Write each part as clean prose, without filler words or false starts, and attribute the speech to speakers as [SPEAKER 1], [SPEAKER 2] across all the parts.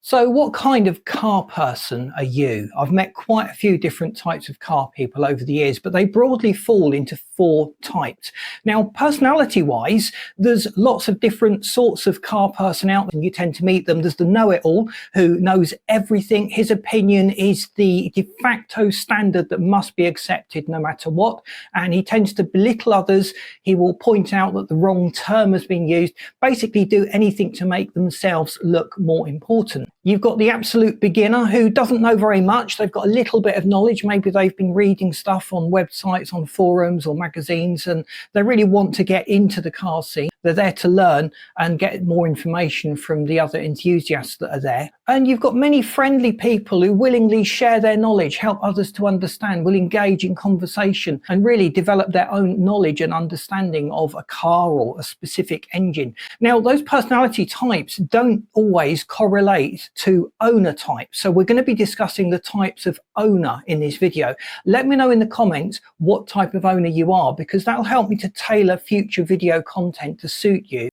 [SPEAKER 1] So what kind of car person are you? I've met quite a few different types of car people over the years, but they broadly fall into 4 types. Now, personality wise, there's lots of different sorts of car person out there, and you tend to meet them. There's the know-it-all who knows everything. His opinion is the de facto standard that must be accepted no matter what. And he tends to belittle others. He will point out that the wrong term has been used, basically do anything to make themselves look more important. You've got the absolute beginner who doesn't know very much. They've got a little bit of knowledge. Maybe they've been reading stuff on websites, on forums or magazines, and they really want to get into the car scene. They're there to learn and get more information from the other enthusiasts that are there. And you've got many friendly people who willingly share their knowledge, help others to understand, will engage in conversation and really develop their own knowledge and understanding of a car or a specific engine. Now, those personality types don't always correlate to owner types. So we're going to be discussing the types of owner in this video. Let me know in the comments what type of owner you are, because that'll help me to tailor future video content to suit you.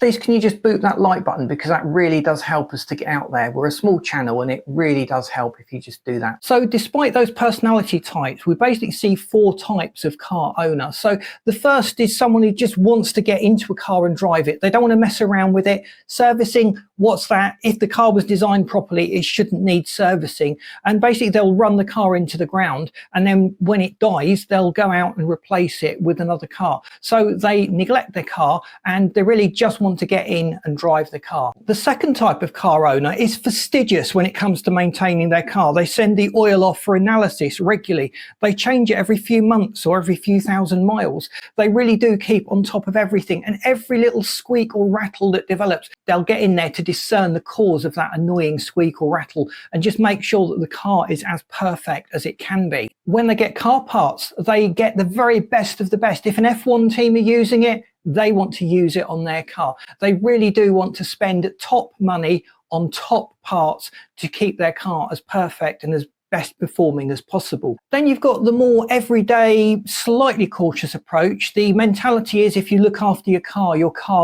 [SPEAKER 1] Please, can you just boot that like button, because that really does help us to get out there. We're a small channel and it really does help if you just do that. So despite those personality types, we basically see 4 types of car owner. So the first is someone who just wants to get into a car and drive it. They don't want to mess around with it. Servicing, what's that? If the car was designed properly, it shouldn't need servicing. And basically they'll run the car into the ground, and then when it dies, they'll go out and replace it with another car. So they neglect their car and they really just want to get in and drive the car. The second type of car owner is fastidious when it comes to maintaining their car. They send the oil off for analysis regularly. They change it every few months or every few thousand miles. They really do keep on top of everything, and every little squeak or rattle that develops, they'll get in there to discern the cause of that annoying squeak or rattle and just make sure that the car is as perfect as it can be. When they get car parts, they get the very best of the best. If an F1 team are using it, they want to use it on their car. They really do want to spend top money on top parts to keep their car as perfect and as best performing as possible. Then you've got the more everyday, slightly cautious approach. The mentality is if you look after your car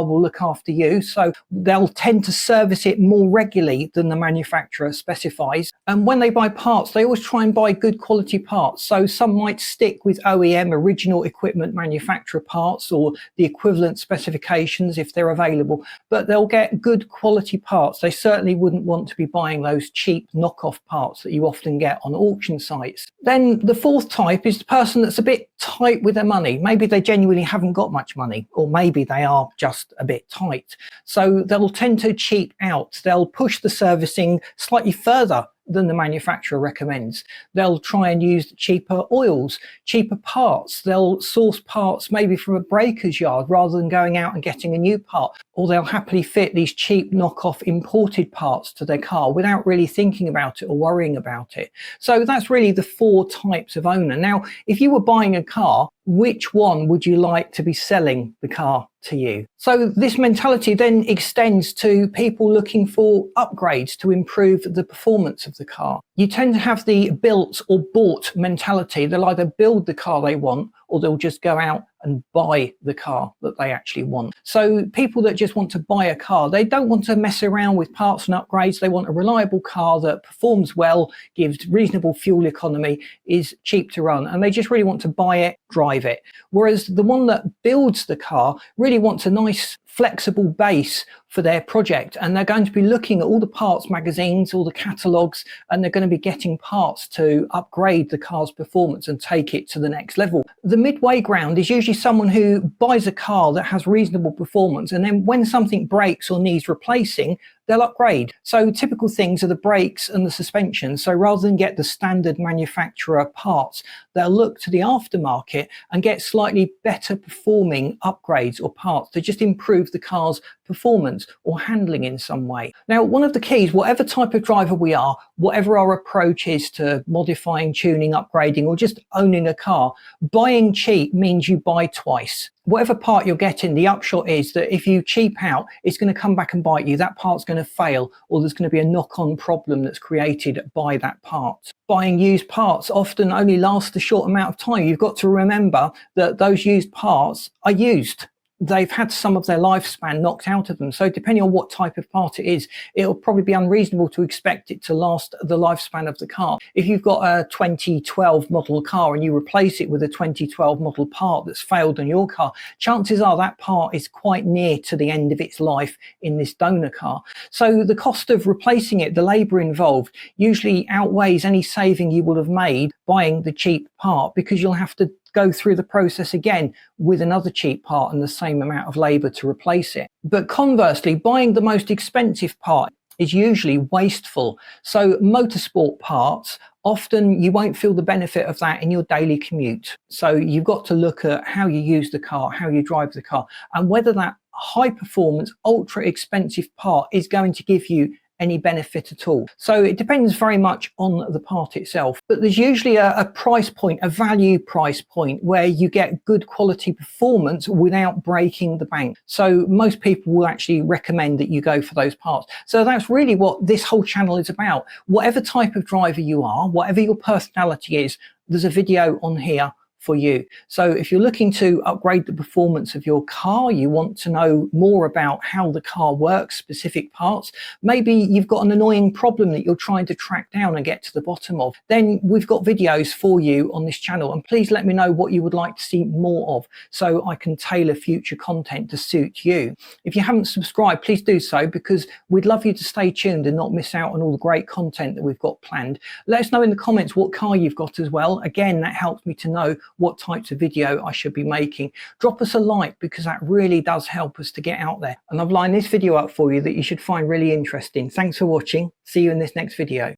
[SPEAKER 1] will look after you. So they'll tend to service it more regularly than the manufacturer specifies. And when they buy parts, they always try and buy good quality parts. So some might stick with OEM, original equipment manufacturer parts, or the equivalent specifications if they're available, but they'll get good quality parts. They certainly wouldn't want to be buying those cheap knockoff parts that you often get on auction sites. Then the fourth type is the person that's a bit tight with their money. Maybe they genuinely haven't got much money, or maybe they are just a bit tight. So they'll tend to cheap out. They'll push the servicing slightly further than the manufacturer recommends. They'll try and use cheaper oils, cheaper parts. They'll source parts maybe from a breaker's yard rather than going out and getting a new part. Or they'll happily fit these cheap knockoff imported parts to their car without really thinking about it or worrying about it. So that's really the 4 types of owner. Now, if you were buying a car, which one would you like to be selling the car to you? So this mentality then extends to people looking for upgrades to improve the performance of the car. You tend to have the built or bought mentality. They'll either build the car they want, or they'll just go out and buy the car that they actually want. So people that just want to buy a car, they don't want to mess around with parts and upgrades. They want a reliable car that performs well, gives reasonable fuel economy, is cheap to run, and they just really want to buy it, drive it. Whereas the one that builds the car really wants a nice flexible base for their project, and they're going to be looking at all the parts magazines, all the catalogues, and they're going to be getting parts to upgrade the car's performance and take it to the next level. The midway ground is usually someone who buys a car that has reasonable performance, and then when something breaks or needs replacing, they'll upgrade. So typical things are the brakes and the suspension. So rather than get the standard manufacturer parts, they'll look to the aftermarket and get slightly better performing upgrades or parts to just improve the car's performance or handling in some way. Now, one of the keys, whatever type of driver we are, whatever our approach is to modifying, tuning, upgrading, or just owning a car, buying cheap means you buy twice. Whatever part you're getting, the upshot is that if you cheap out, it's going to come back and bite you. That part's going to fail, or there's going to be a knock-on problem that's created by that part. Buying used parts often only last a short amount of time. You've got to remember that those used parts are used. they've had some of their lifespan knocked out of them. So depending on what type of part it is, it'll probably be unreasonable to expect it to last the lifespan of the car. If you've got a 2012 model car and you replace it with a 2012 model part that's failed on your car, chances are that part is quite near to the end of its life in this donor car. So the cost of replacing it, the labour involved, usually outweighs any saving you will have made buying the cheap part, because you'll have to go through the process again with another cheap part and the same amount of labour to replace it. But conversely, buying the most expensive part is usually wasteful. So motorsport parts, often you won't feel the benefit of that in your daily commute. So you've got to look at how you use the car, how you drive the car, and whether that high performance, ultra expensive part is going to give you any benefit at all. So it depends very much on the part itself, but there's usually a price point, a value price point, where you get good quality performance without breaking the bank. So most people will actually recommend that you go for those parts. So that's really what this whole channel is about. Whatever type of driver you are, whatever your personality is, there's a video on here for you. So if you're looking to upgrade the performance of your car, you want to know more about how the car works, specific parts, maybe you've got an annoying problem that you're trying to track down and get to the bottom of, then we've got videos for you on this channel, and please let me know what you would like to see more of so I can tailor future content to suit you. If you haven't subscribed, please do so, because we'd love you to stay tuned and not miss out on all the great content that we've got planned. Let us know in the comments what car you've got as well. Again, that helps me to know what types of video I should be making. Drop us a like, because that really does help us to get out there. And I've lined this video up for you that you should find really interesting. Thanks for watching. See you in this next video.